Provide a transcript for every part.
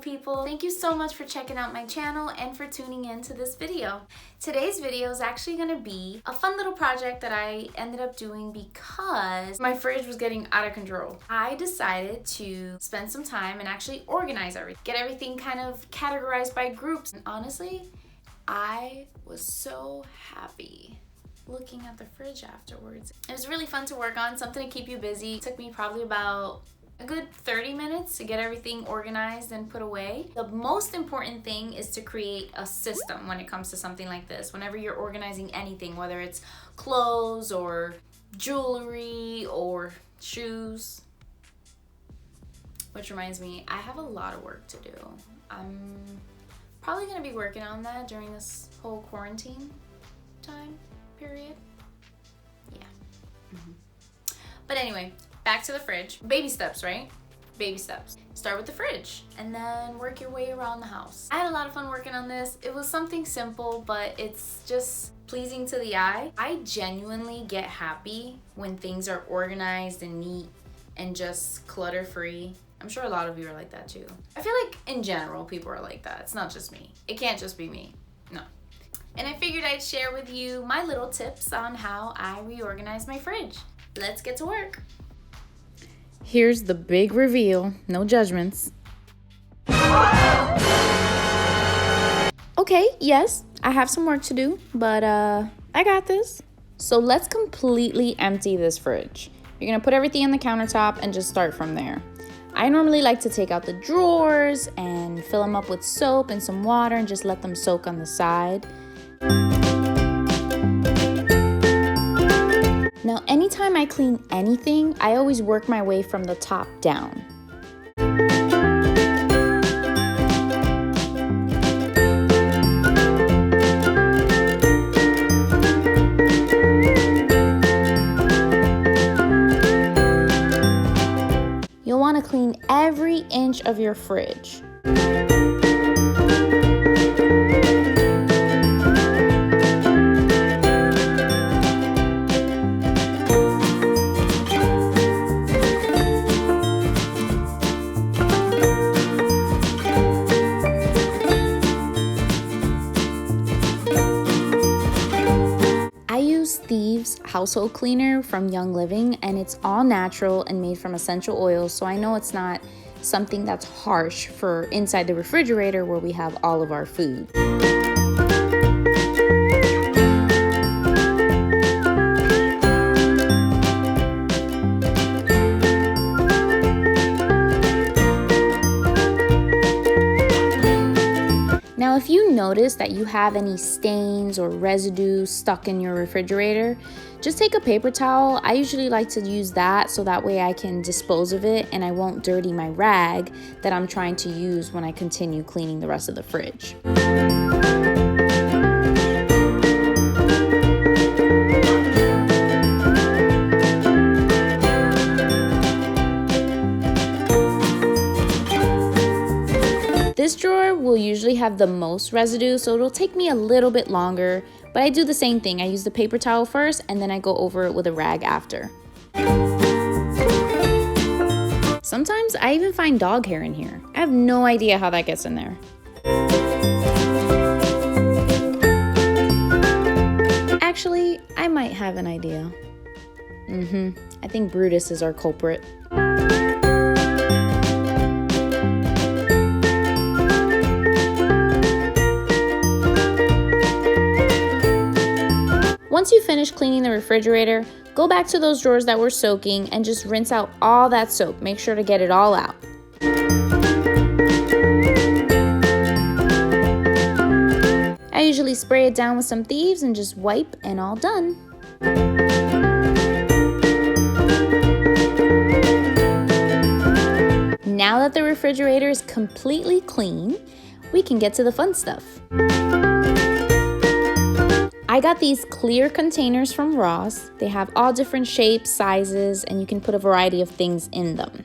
people. Thank you so much for checking out my channel and for tuning in to this video. Today's video is actually going to be a fun little project that I ended up doing because my fridge was getting out of control. I decided to spend some time and actually organize everything, get everything kind of categorized by groups. And honestly, I was so happy looking at the fridge afterwards. It was really fun to work on, something to keep you busy. It took me probably about a good 30 minutes to get everything organized and put away. The most important thing is to create a system when it comes to something like this. Whenever you're organizing anything, whether it's clothes or jewelry or shoes. Which reminds me, I have a lot of work to do. I'm probably gonna be working on that during this whole quarantine time period. Yeah. But anyway, back to the fridge. Baby steps, right? Baby steps. Start with the fridge and then work your way around the house. I had a lot of fun working on this. It was something simple, but it's just pleasing to the eye. I genuinely get happy when things are organized and neat and just clutter-free. I'm sure a lot of you are like that too. I feel like in general, people are like that. It's not just me. It can't just be me. No. And I figured I'd share with you my little tips on how I reorganize my fridge. Let's get to work. Here's the big reveal. No judgments. Okay, yes, I have some work to do, but I got this. So let's completely empty this fridge. You're gonna put everything on the countertop and just start from there. I normally like to take out the drawers and fill them up with soap and some water and just let them soak on the side. Now, anytime I clean anything, I always work my way from the top down. You'll want to clean every inch of your fridge. Thieves household cleaner from Young Living, and it's all natural and made from essential oils, so I know it's not something that's harsh for inside the refrigerator where we have all of our food. Now, if you notice that you have any stains or residue stuck in your refrigerator, just take a paper towel. I usually like to use that so that way I can dispose of it and I won't dirty my rag that I'm trying to use when I continue cleaning the rest of the fridge. This drawer will usually have the most residue, so it'll take me a little bit longer, but I do the same thing. I use the paper towel first and then I go over it with a rag after. Sometimes I even find dog hair in here. I have no idea how that gets in there. Actually, I might have an idea. I think Brutus is our culprit. Once you finish cleaning the refrigerator, go back to those drawers that were soaking and just rinse out all that soap. Make sure to get it all out. I usually spray it down with some thieves and just wipe and all done. Now that the refrigerator is completely clean, we can get to the fun stuff. I got these clear containers from Ross. They have all different shapes, sizes, and you can put a variety of things in them.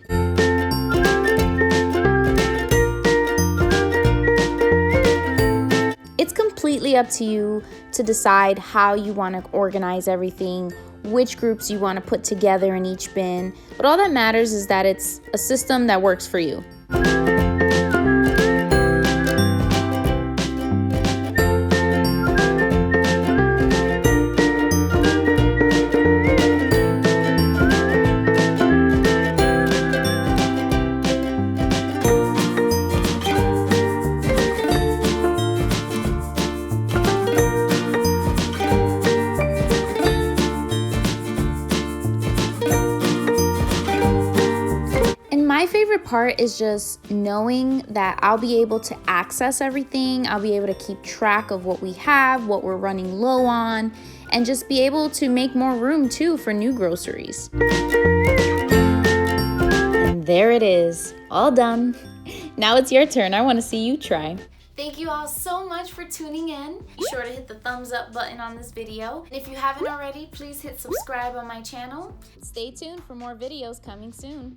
It's completely up to you to decide how you want to organize everything, which groups you want to put together in each bin, but all that matters is that it's a system that works for you. My favorite part is just knowing that I'll be able to access everything. I'll be able to keep track of what we have, what we're running low on, and just be able to make more room too for new groceries. And there it is, all done. Now it's your turn. I want to see you try. Thank you all so much for tuning in. Be sure to hit the thumbs up button on this video. And if you haven't already, please hit subscribe on my channel. Stay tuned for more videos coming soon.